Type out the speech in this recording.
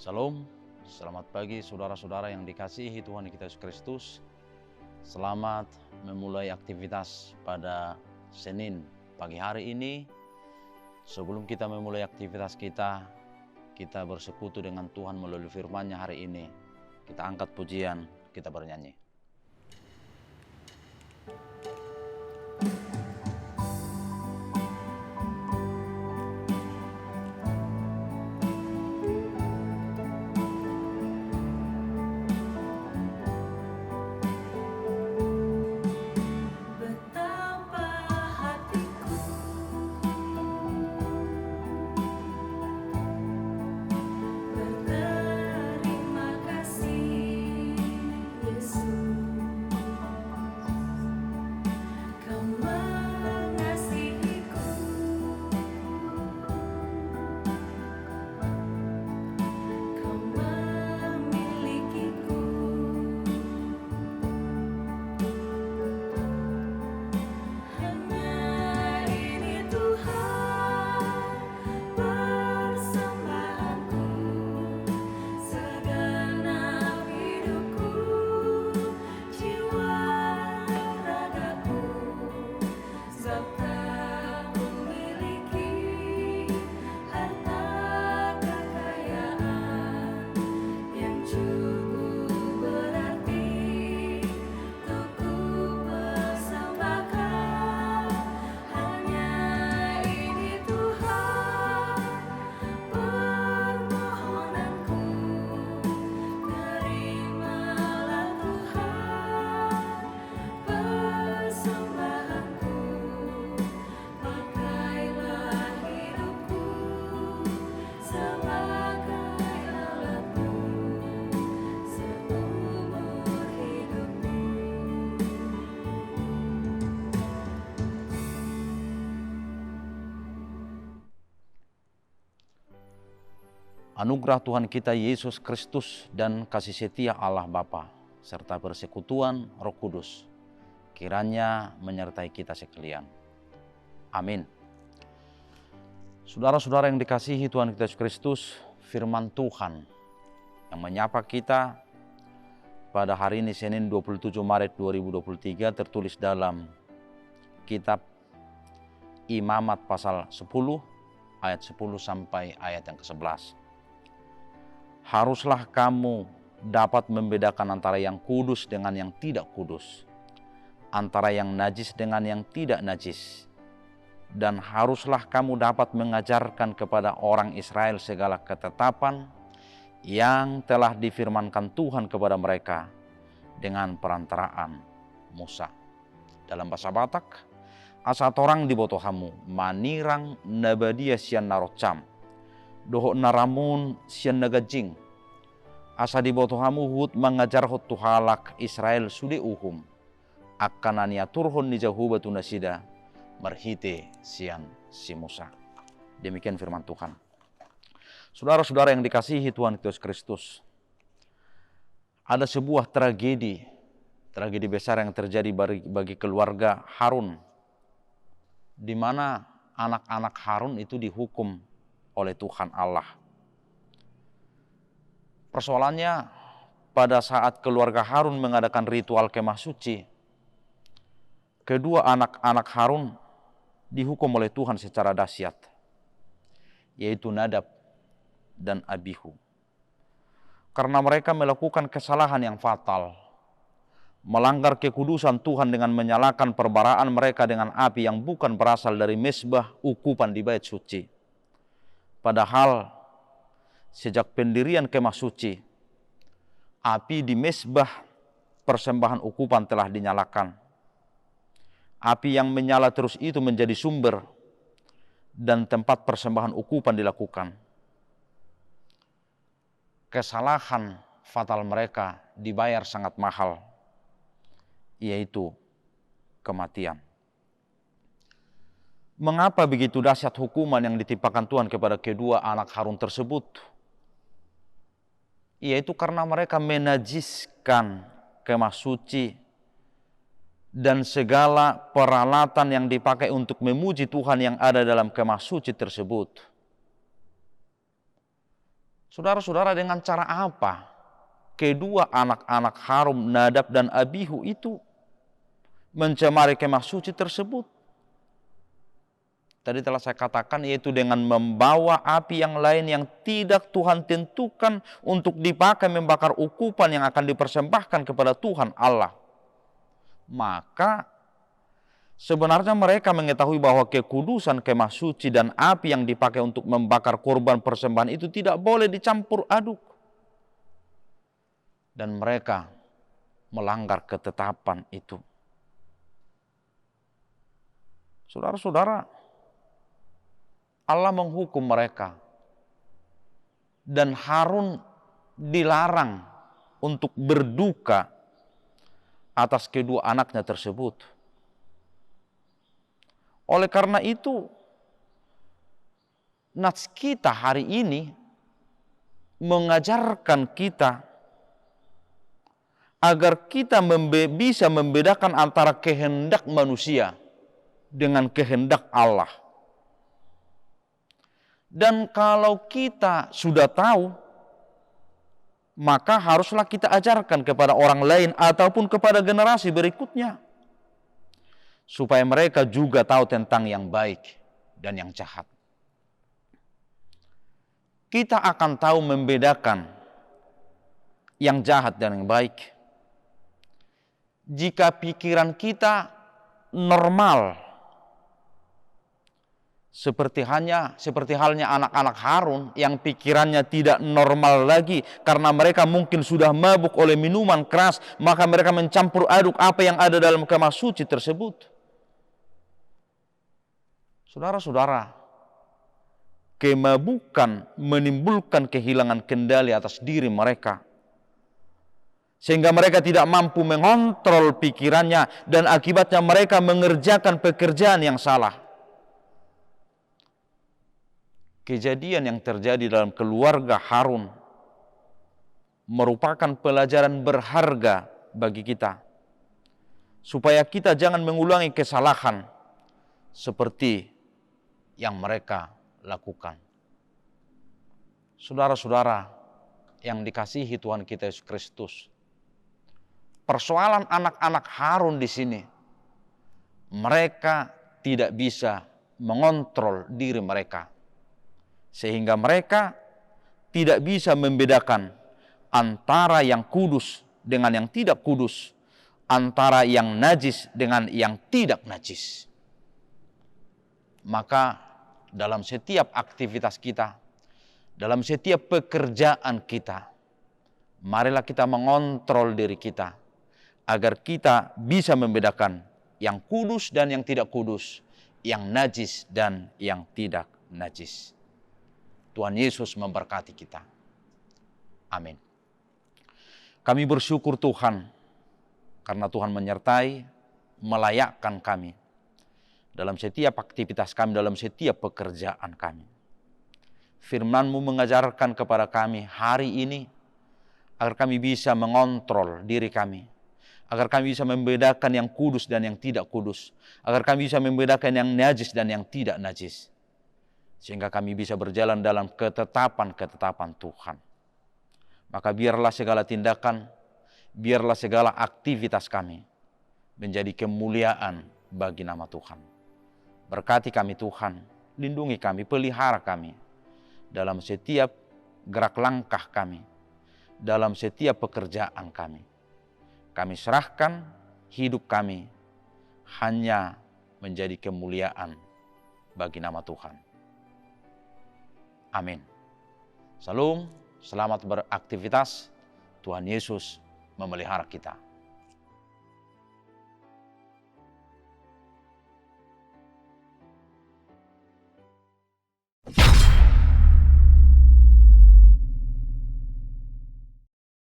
Salam, selamat pagi saudara-saudara yang dikasihi Tuhan kita Yesus Kristus. Selamat memulai aktivitas pada Senin pagi hari ini. Sebelum kita memulai aktivitas kita bersekutu dengan Tuhan melalui firman-Nya hari ini. Kita angkat pujian, kita bernyanyi. Anugerah Tuhan kita Yesus Kristus dan kasih setia Allah Bapa serta persekutuan Roh Kudus kiranya menyertai kita sekalian. Amin. Saudara-saudara yang dikasihi Tuhan kita Yesus Kristus, firman Tuhan yang menyapa kita pada hari ini Senin 27 Maret 2023 tertulis dalam kitab Imamat pasal 10 ayat 10 sampai ayat yang ke-11. Haruslah kamu dapat membedakan antara yang kudus dengan yang tidak kudus, antara yang najis dengan yang tidak najis. Dan haruslah kamu dapat mengajarkan kepada orang Israel segala ketetapan yang telah difirmankan Tuhan kepada mereka dengan perantaraan Musa. Dalam bahasa Batak, asa torang di botohamu manirang nabadia sian narocam. Doho naramun sian nagajing asa di botohamu hut mengajar hut tuhalak Israel sudi uhum akan aniaturhun ni jahu batu nasida merhite sian si Musa. Demikian firman Tuhan. Saudara-saudara yang dikasihi Tuhan Yesus Kristus, ada sebuah tragedi besar yang terjadi bagi keluarga Harun, di mana anak-anak Harun itu dihukum oleh Tuhan Allah. Persoalannya pada saat keluarga Harun mengadakan ritual kemah suci, kedua anak-anak Harun dihukum oleh Tuhan secara dahsyat, yaitu Nadab dan Abihu. Karena mereka melakukan kesalahan yang fatal, melanggar kekudusan Tuhan dengan menyalakan perbaraan mereka dengan api yang bukan berasal dari mezbah ukupan di bait suci. Padahal sejak pendirian kemah suci, api di mezbah persembahan ukupan telah dinyalakan. Api yang menyala terus itu menjadi sumber dan tempat persembahan ukupan dilakukan. Kesalahan fatal mereka dibayar sangat mahal, yaitu kematian. Mengapa begitu dahsyat hukuman yang ditimpakan Tuhan kepada kedua anak Harun tersebut? Yaitu karena mereka menajiskan kemah suci dan segala peralatan yang dipakai untuk memuji Tuhan yang ada dalam kemah suci tersebut. Saudara-saudara, dengan cara apa kedua anak-anak Harun, Nadab dan Abihu itu mencemari kemah suci tersebut? Tadi telah saya katakan, yaitu dengan membawa api yang lain yang tidak Tuhan tentukan untuk dipakai membakar ukupan yang akan dipersembahkan kepada Tuhan Allah. Maka sebenarnya mereka mengetahui bahwa kekudusan kemah suci dan api yang dipakai untuk membakar korban persembahan itu tidak boleh dicampur aduk. Dan mereka melanggar ketetapan itu. Saudara-saudara, Allah menghukum mereka. Dan Harun dilarang untuk berduka atas kedua anaknya tersebut. Oleh karena itu, nats kita hari ini mengajarkan kita agar kita bisa membedakan antara kehendak manusia dengan kehendak Allah. Dan kalau kita sudah tahu, maka haruslah kita ajarkan kepada orang lain ataupun kepada generasi berikutnya, supaya mereka juga tahu tentang yang baik dan yang jahat. Kita akan tahu membedakan yang jahat dan yang baik jika pikiran kita normal, seperti halnya anak-anak Harun yang pikirannya tidak normal lagi karena mereka mungkin sudah mabuk oleh minuman keras, maka mereka mencampur aduk apa yang ada dalam kemah suci tersebut. Saudara-saudara, kemabukan menimbulkan kehilangan kendali atas diri mereka, sehingga mereka tidak mampu mengontrol pikirannya dan akibatnya mereka mengerjakan pekerjaan yang salah. Kejadian yang terjadi dalam keluarga Harun merupakan pelajaran berharga bagi kita, supaya kita jangan mengulangi kesalahan seperti yang mereka lakukan. Saudara-saudara yang dikasihi Tuhan kita Yesus Kristus, persoalan anak-anak Harun di sini, mereka tidak bisa mengontrol diri mereka, sehingga mereka tidak bisa membedakan antara yang kudus dengan yang tidak kudus, antara yang najis dengan yang tidak najis. Maka dalam setiap aktivitas kita, dalam setiap pekerjaan kita, marilah kita mengontrol diri kita, agar kita bisa membedakan yang kudus dan yang tidak kudus, yang najis dan yang tidak najis. Tuhan Yesus memberkati kita. Amin. Kami bersyukur Tuhan, karena Tuhan menyertai, melayakkan kami dalam setiap aktivitas kami, dalam setiap pekerjaan kami. Firman-Mu mengajarkan kepada kami hari ini, agar kami bisa mengontrol diri kami, agar kami bisa membedakan yang kudus dan yang tidak kudus, agar kami bisa membedakan yang najis dan yang tidak najis, sehingga kami bisa berjalan dalam ketetapan-ketetapan Tuhan. Maka biarlah segala tindakan, biarlah segala aktivitas kami menjadi kemuliaan bagi nama Tuhan. Berkati kami Tuhan, lindungi kami, pelihara kami dalam setiap gerak langkah kami, dalam setiap pekerjaan kami. Kami serahkan hidup kami hanya menjadi kemuliaan bagi nama Tuhan. Amin. Salam, selamat beraktivitas. Tuhan Yesus memelihara kita.